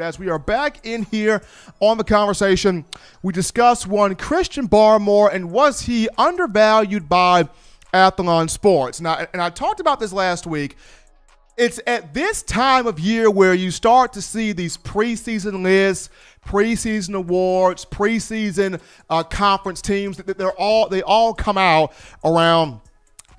As we are back in here on The Conversation, we discuss one Christian Barmore and was he undervalued by Athlon Sports. And I talked about this last week. It's at this time of year where you start to see these preseason lists, preseason awards, preseason conference teams. They all come out around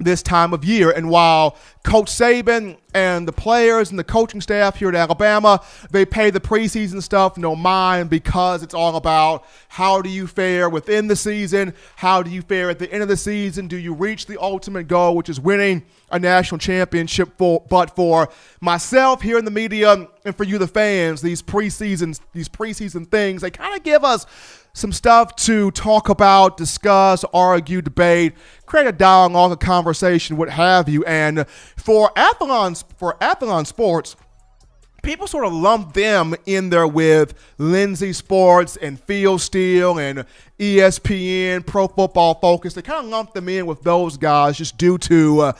this time of year. And while Coach Saban and the players and the coaching staff here at Alabama, they pay the preseason stuff no mind because it's all about how do you fare within the season, how do you fare at the end of the season, do you reach the ultimate goal, which is winning a national championship. But for myself here in the media and for you the fans, these preseason things, they kind of give us some stuff to talk about, discuss, argue, debate, create a dialogue, a conversation, what have you. And for Athlon Sports, people sort of lump them in there with Lindsay Sports and Field Steel and ESPN, Pro Football Focus. They kind of lump them in with those guys just due to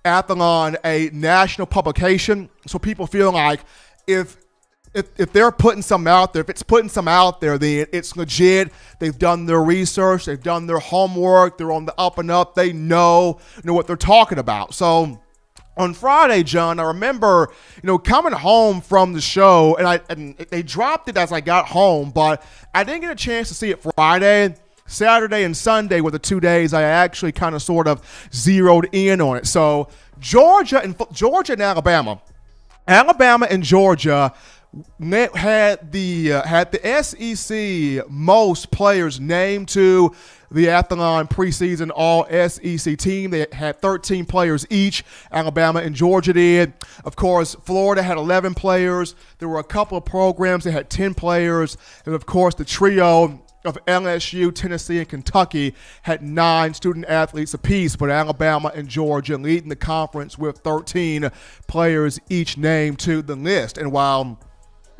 Athlon, a national publication. So people feel like if they're putting something out there, if it's putting something out there, then it's legit. They've done their research. They've done their homework. They're on the up and up. They know what they're talking about. So on Friday, John, I remember, coming home from the show, and they dropped it as I got home, but I didn't get a chance to see it Friday. Saturday and Sunday were the 2 days I actually kind of sort of zeroed in on it. So Georgia and Alabama and Georgia had the SEC most players named to the Athlon preseason all-SEC team. They had 13 players each. Alabama and Georgia did. Of course, Florida had 11 players. There were a couple of programs that had 10 players. And, of course, the trio of LSU, Tennessee, and Kentucky had 9 student athletes apiece, but Alabama and Georgia leading the conference with 13 players each named to the list. And while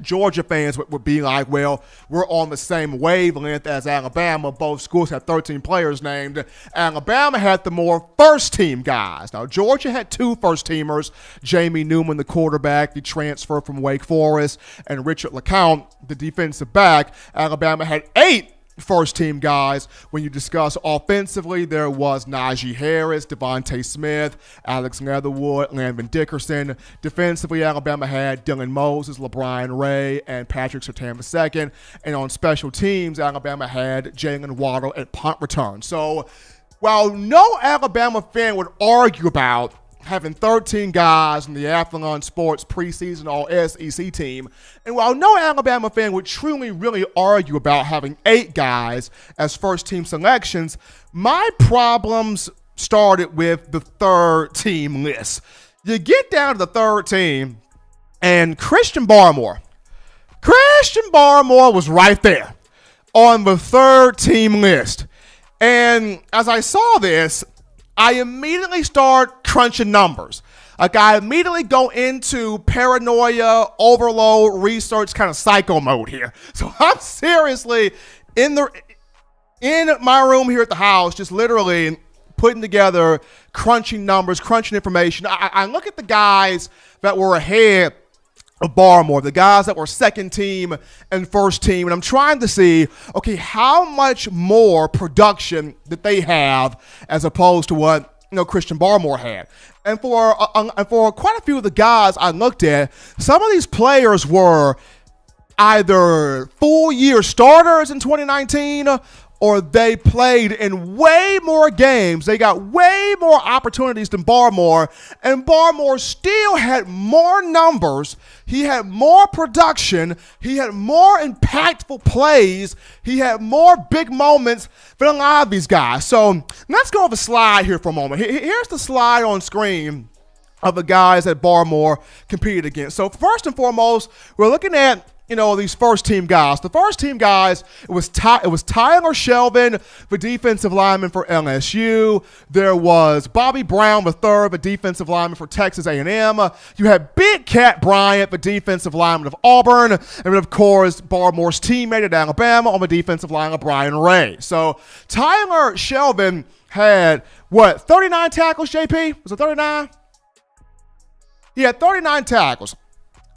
Georgia fans would be like, well, we're on the same wavelength as Alabama, both schools had 13 players named, Alabama had the more first-team guys. Now, Georgia had 2 first-teamers, Jamie Newman, the quarterback, the transfer from Wake Forest, and Richard LeCounte, the defensive back. Alabama had 8 first-team guys. When you discuss offensively, there was Najee Harris, Devontae Smith, Alex Leatherwood, Landon Dickerson. Defensively, Alabama had Dylan Moses, LeBron Ray, and Patrick Surtain II. And on special teams, Alabama had Jalen Waddle at punt return. So while no Alabama fan would argue about having 13 guys in the Athlon Sports preseason all-SEC team, and while no Alabama fan would truly really argue about having 8 guys as first-team selections, my problems started with the third-team list. You get down to the third team, and Christian Barmore was right there on the third-team list. And as I saw this, I immediately start crunching numbers. Like, I immediately go into paranoia, overload, research, kind of psycho mode here. So I'm seriously in my room here at the house, just literally putting together, crunching numbers, crunching information. I look at the guys that were ahead of Barmore, the guys that were second team and first team, and I'm trying to see, okay, how much more production did they have as opposed to what Christian Barmore had. And for quite a few of the guys I looked at, some of these players were either full-year starters in 2019 or they played in way more games. They got way more opportunities than Barmore, and Barmore still had more numbers. He had more production. He had more impactful plays. He had more big moments than a lot of these guys. So let's go over the slide here for a moment. Here's the slide on screen of the guys that Barmore competed against. So first and foremost, we're looking at these first-team guys. The first-team guys, it was Tyler Shelvin, the defensive lineman for LSU. There was Bobby Brown III, the defensive lineman for Texas A&M. You had Big Cat Bryant, the defensive lineman of Auburn. And then, of course, Barmore's teammate at Alabama on the defensive line of Brian Ray. So Tyler Shelvin had, 39 tackles, JP? Was it 39? He had 39 tackles.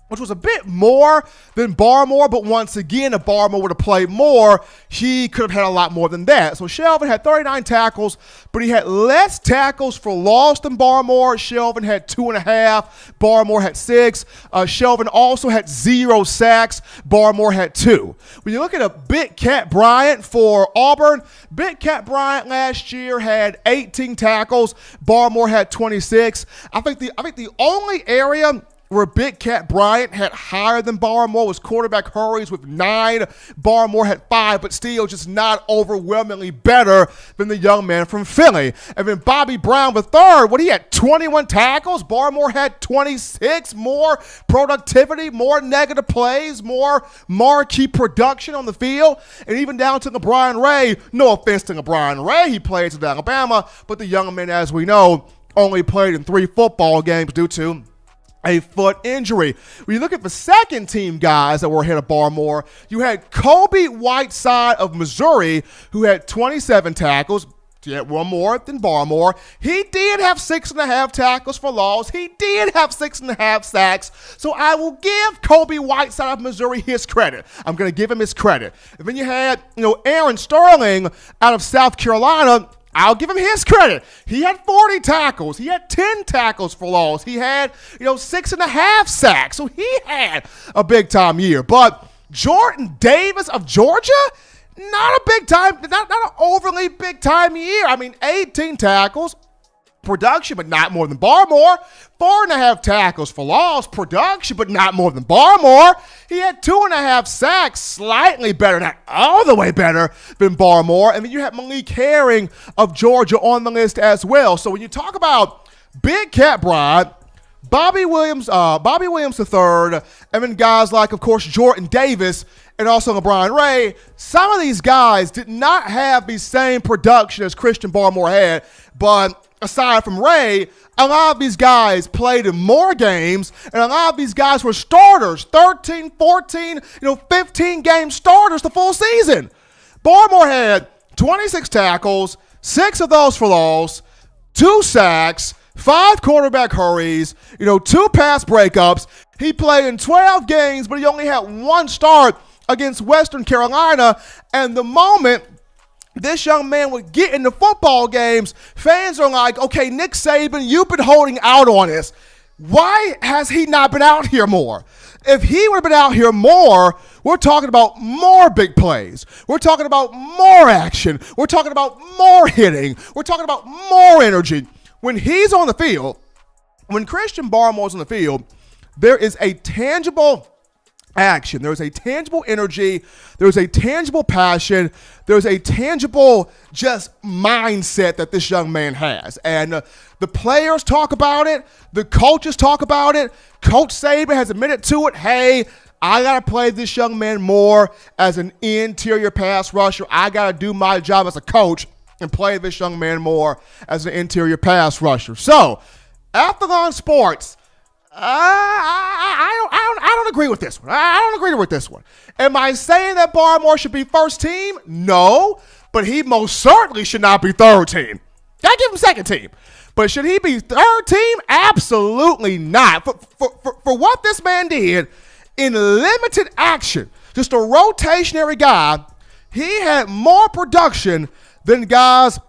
which was a bit more than Barmore, but once again, if Barmore would have played more, he could have had a lot more than that. So Shelvin had 39 tackles, but he had less tackles for loss than Barmore. Shelvin had 2.5. Barmore had 6. Shelvin also had 0 sacks. Barmore had 2. When you look at a Big Cat Bryant for Auburn, Big Cat Bryant last year had 18 tackles. Barmore had 26. I think the only area where Big Cat Bryant had higher than Barmore was quarterback hurries with 9. Barmore had 5, but still just not overwhelmingly better than the young man from Philly. And then Bobby Brown III, he had 21 tackles. Barmore had 26. More productivity, more negative plays, more marquee production on the field. And even down to LeBron Ray, no offense to LeBron Ray, he played at Alabama, but the young man, as we know, only played in 3 football games due to a foot injury. When you look at the second team guys that were ahead of Barmore, you had Kobe Whiteside of Missouri, who had 27 tackles. He had 1 more than Barmore. He did have 6.5 tackles for loss. He did have 6.5 sacks. So I will give Kobe Whiteside of Missouri his credit. I'm going to give him his credit. And then you had, Aaron Sterling out of South Carolina. I'll give him his credit. He had 40 tackles. He had 10 tackles for loss. He had, 6.5 sacks. So he had a big-time year. But Jordan Davis of Georgia, not a big-time, not an overly big-time year. 18 tackles, production, but not more than Barmore. 4.5 tackles for loss, production, but not more than Barmore. He had 2.5 sacks, slightly better, not all the way better than Barmore. And then you had Malik Herring of Georgia on the list as well. So when you talk about Big Cat Bryant, Bobby Williams III, and then guys like, of course, Jordan Davis and also LeBron Ray, some of these guys did not have the same production as Christian Barmore had, but aside from Ray, a lot of these guys played in more games, and a lot of these guys were starters, 13, 14, 15-game starters the full season. Barmore had 26 tackles, 6 of those for loss, 2 sacks, 5 quarterback hurries, 2 pass breakups. He played in 12 games, but he only had 1 start against Western Carolina, and the moment this young man would get into football games, fans are like, okay, Nick Saban, you've been holding out on us. Why has he not been out here more? If he would have been out here more, we're talking about more big plays. We're talking about more action. We're talking about more hitting. We're talking about more energy. When he's on the field, when Christian Barmore's on the field, there is a tangible action. There's a tangible energy. There's a tangible passion. There's a tangible just mindset that this young man has. And the players talk about it. The coaches talk about it. Coach Saban has admitted to it. Hey, I got to play this young man more as an interior pass rusher. I got to do my job as a coach and play this young man more as an interior pass rusher. So, Athlon Sports, I don't agree with this one. I don't agree with this one. Am I saying that Barmore should be first team? No, but he most certainly should not be third team. I give him second team. But should he be third team? Absolutely not. For what this man did in limited action, just a rotationary guy, he had more production than guys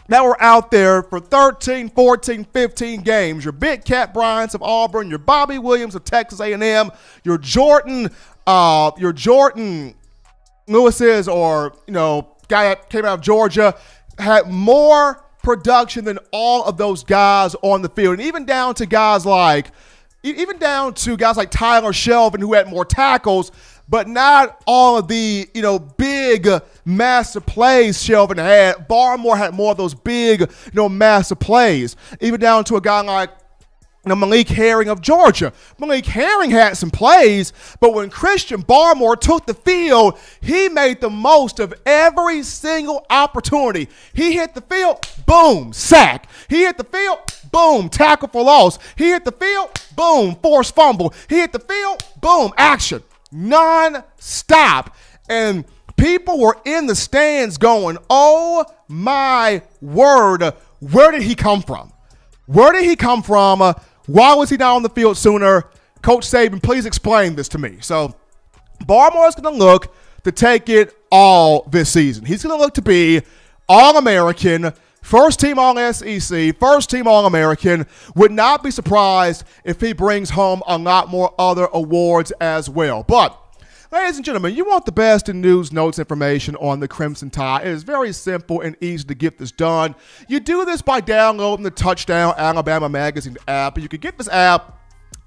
that were out there for 13, 14, 15 games. Your Big Cat Bryants of Auburn, your Bobby Williams of Texas A&M, your Jordan Lewis's, or guy that came out of Georgia, had more production than all of those guys on the field, and even down to guys like Tyler Shelvin, who had more tackles, but not all of the, big massive plays Shelvin had. Barmore had more of those big, massive plays. Even down to a guy like Malik Herring of Georgia. Malik Herring had some plays, but when Christian Barmore took the field, he made the most of every single opportunity. He hit the field, boom, sack. He hit the field, boom, tackle for loss. He hit the field, boom, forced fumble. He hit the field, boom, action. Non-stop. And people were in the stands going, oh my word, where did he come from? Where did he come from? Why was he not on the field sooner? Coach Saban, please explain this to me. So Barmore is going to look to take it all this season. He's going to look to be All-American, first team All-SEC, first team All-American. Would not be surprised if he brings home a lot more other awards as well. But ladies and gentlemen, you want the best in news, notes, information on the Crimson Tide. It is very simple and easy to get this done. You do this by downloading the Touchdown Alabama Magazine app. You can get this app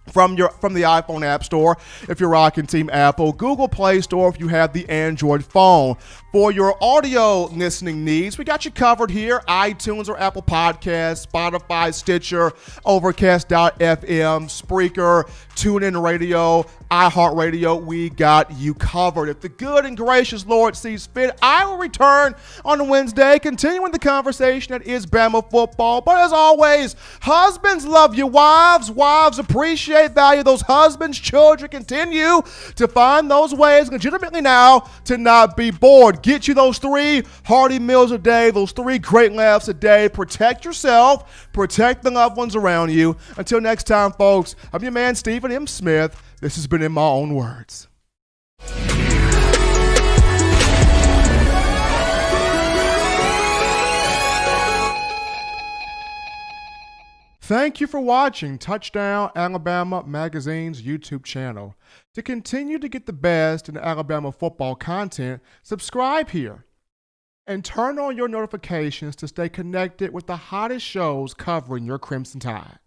from the iPhone App Store if you're rocking Team Apple, Google Play Store if you have the Android phone. For your audio listening needs, we got you covered here. iTunes or Apple Podcasts, Spotify, Stitcher, Overcast.fm, Spreaker, TuneIn Radio, iHeartRadio. We got you covered. If the good and gracious Lord sees fit, I will return on Wednesday, continuing the conversation that is Bama football. But as always, husbands love your wives. Wives appreciate, value those husbands. Children continue to find those ways legitimately now to not be bored. Get you those 3 hearty meals a day, those 3 great laughs a day. Protect yourself, protect the loved ones around you. Until next time, folks, I'm your man, Stephen M. Smith. This has been In My Own Words. Thank you for watching Touchdown Alabama Magazine's YouTube channel. To continue to get the best in Alabama football content, subscribe here and turn on your notifications to stay connected with the hottest shows covering your Crimson Tide.